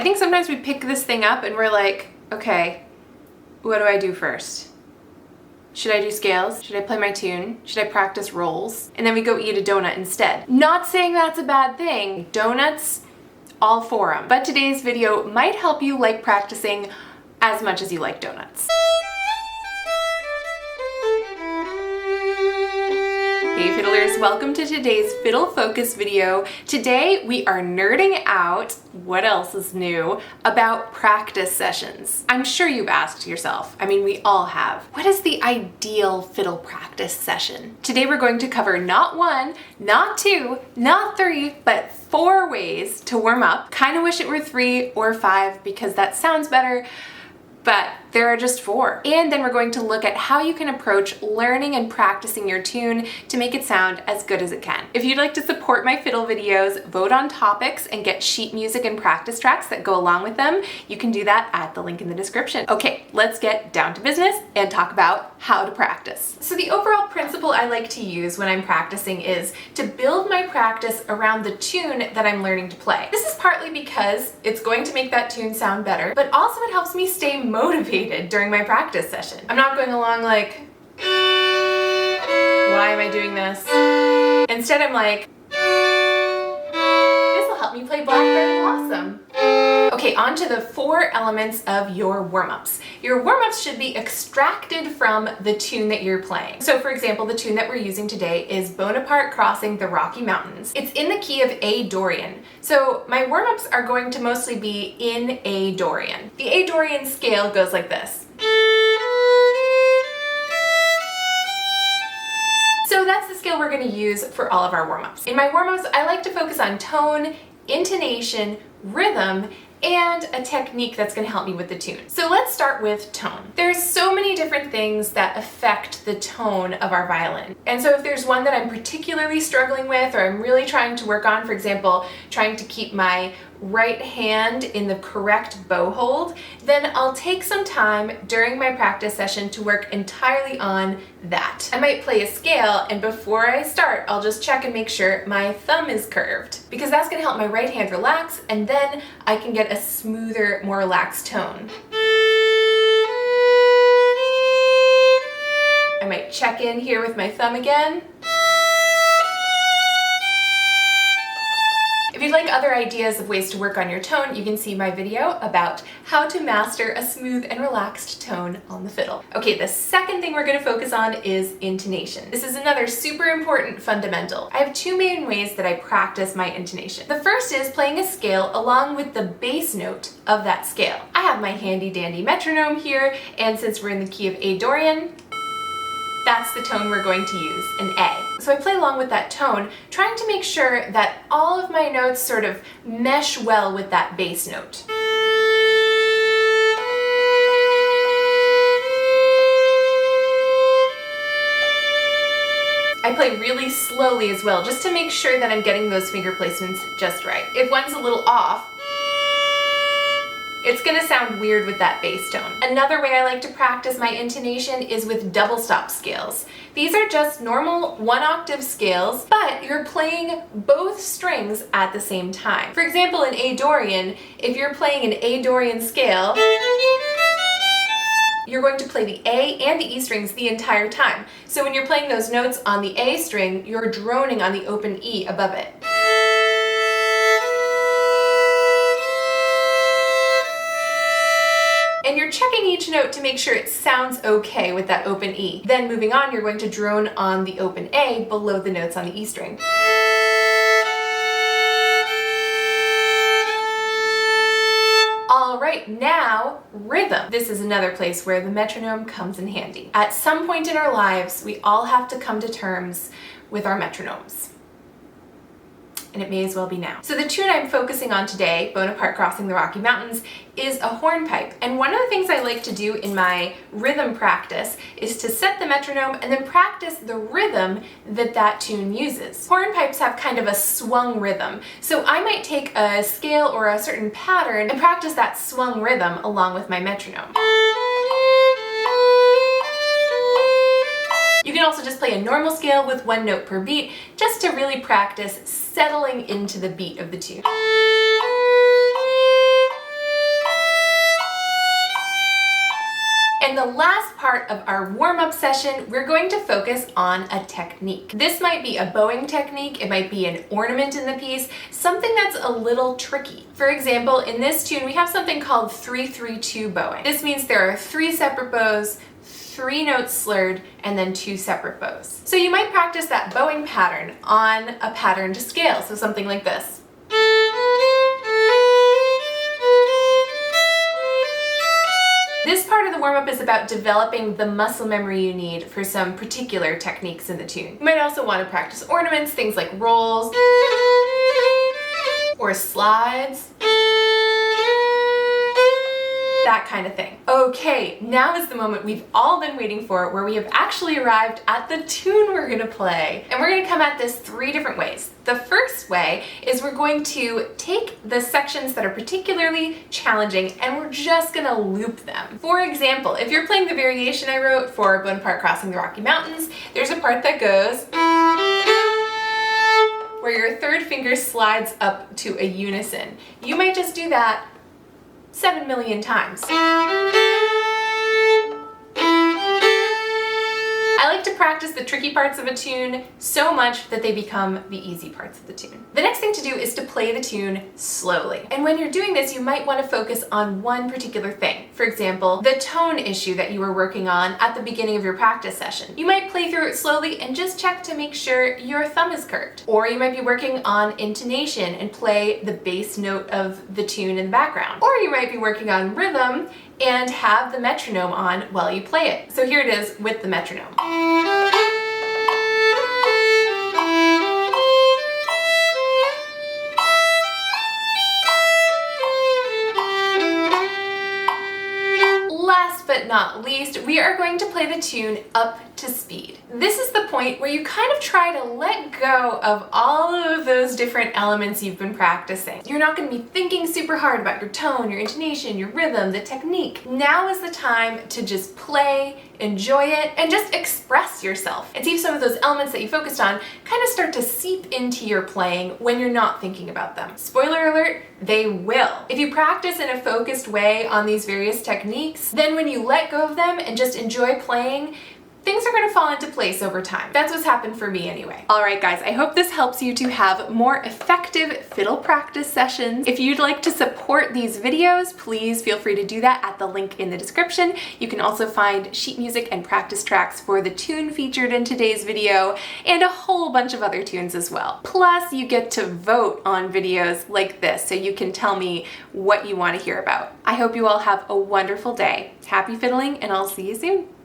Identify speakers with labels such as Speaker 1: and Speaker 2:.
Speaker 1: I think sometimes we pick this thing up and we're like, okay, what do I do first? Should I do scales? Should I play my tune? Should I practice rolls? And then we go eat a donut instead. Not saying that's a bad thing. Donuts, all for 'em. But today's video might help you like practicing as much as you like donuts. Hey fiddlers, welcome to today's Fiddle Focus video. Today we are nerding out, what else is new, about practice sessions. I'm sure you've asked yourself, I mean we all have, what is the ideal fiddle practice session? Today we're going to cover not one, not two, not three, but 4 ways to warm up. Kinda wish it were 3 or 5 because that sounds better, but there are just 4. And then we're going to look at how you can approach learning and practicing your tune to make it sound as good as it can. If you'd like to support my fiddle videos, vote on topics, and get sheet music and practice tracks that go along with them, you can do that at the link in the description. Okay, let's get down to business and talk about how to practice. So the overall principle I like to use when I'm practicing is to build my practice around the tune that I'm learning to play. This is partly because it's going to make that tune sound better, but also it helps me stay motivated during my practice session. I'm not going along like, why am I doing this? Instead I'm like, this will help me play Blackberry Blossom. Okay, on to the 4 elements of your warm-ups. Your warm-ups should be extracted from the tune that you're playing. So for example, the tune that we're using today is Bonaparte Crossing the Rocky Mountains. It's in the key of A Dorian. So my warm-ups are going to mostly be in A Dorian. The A Dorian scale goes like this. So that's the scale we're going to use for all of our warm-ups. In my warm-ups, I like to focus on tone, intonation, rhythm, and a technique that's going to help me with the tune. So let's start with tone. There's so many different things that affect the tone of our violin. And so if there's one that I'm particularly struggling with or I'm really trying to work on, for example, trying to keep my right hand in the correct bow hold, then I'll take some time during my practice session to work entirely on that. I might play a scale, and before I start, I'll just check and make sure my thumb is curved, because that's gonna help my right hand relax, and then I can get a smoother, more relaxed tone. I might check in here with my thumb again. If you'd like other ideas of ways to work on your tone, you can see my video about how to master a smooth and relaxed tone on the fiddle. Okay, the second thing we're going to focus on is intonation. This is another super important fundamental. I have 2 main ways that I practice my intonation. The first is playing a scale along with the bass note of that scale. I have my handy dandy metronome here, and since we're in the key of A Dorian, that's the tone we're going to use, an A. So I play along with that tone, trying to make sure that all of my notes sort of mesh well with that bass note. I play really slowly as well, just to make sure that I'm getting those finger placements just right. If one's a little off, it's gonna sound weird with that bass tone. Another way I like to practice my intonation is with double stop scales. These are just normal 1-octave scales, but you're playing both strings at the same time. For example, in A Dorian, if you're playing an A Dorian scale, you're going to play the A and the E strings the entire time. So when you're playing those notes on the A string, you're droning on the open E above it. And you're checking each note to make sure it sounds okay with that open E. Then moving on, you're going to drone on the open A below the notes on the E string. All right, now rhythm. This is another place where the metronome comes in handy. At some point in our lives, we all have to come to terms with our metronomes. And it may as well be now. So the tune I'm focusing on today, Bonaparte Crossing the Rocky Mountains, is a hornpipe. And one of the things I like to do in my rhythm practice is to set the metronome and then practice the rhythm that that tune uses. Hornpipes have kind of a swung rhythm, so I might take a scale or a certain pattern and practice that swung rhythm along with my metronome. You can also just play a normal scale with 1 note per beat, just to really practice settling into the beat of the tune. And the last part of our warm-up session, we're going to focus on a technique. This might be a bowing technique, it might be an ornament in the piece, something that's a little tricky. For example, in this tune, we have something called 3-3-2 bowing. This means there are 3 separate bows, 3 notes slurred, and then 2 separate bows. So you might practice that bowing pattern on a patterned scale, so something like this. This part of the warm-up is about developing the muscle memory you need for some particular techniques in the tune. You might also want to practice ornaments, things like rolls or slides, that kind of thing. Okay, now is the moment we've all been waiting for, where we have actually arrived at the tune we're gonna play. And we're gonna come at this 3 different ways. The first way is we're going to take the sections that are particularly challenging and we're just gonna loop them. For example, if you're playing the variation I wrote for Bonaparte Crossing the Rocky Mountains, there's a part that goes where your 3rd finger slides up to a unison. You might just do that 7 million times. I like to practice the tricky parts of a tune so much that they become the easy parts of the tune. The next thing to do is to play the tune slowly. And when you're doing this, you might want to focus on one particular thing. For example, the tone issue that you were working on at the beginning of your practice session. You might play through it slowly and just check to make sure your thumb is curved. Or you might be working on intonation and play the bass note of the tune in the background. Or you might be working on rhythm and have the metronome on while you play it. So here it is with the metronome. Last but not least, we are going to play the tune up to speed. This is the point where you kind of try to let go of all of those different elements you've been practicing. You're not going to be thinking super hard about your tone, your intonation, your rhythm, the technique. Now is the time to just play, enjoy it, and just express yourself. And see if some of those elements that you focused on kind of start to seep into your playing when you're not thinking about them. Spoiler alert, they will. If you practice in a focused way on these various techniques, then when you let go of them and just enjoy playing, things are going to fall into place over time. That's what's happened for me anyway. All right, guys, I hope this helps you to have more effective fiddle practice sessions. If you'd like to support these videos, please feel free to do that at the link in the description. You can also find sheet music and practice tracks for the tune featured in today's video and a whole bunch of other tunes as well. Plus, you get to vote on videos like this, so you can tell me what you want to hear about. I hope you all have a wonderful day. Happy fiddling, and I'll see you soon.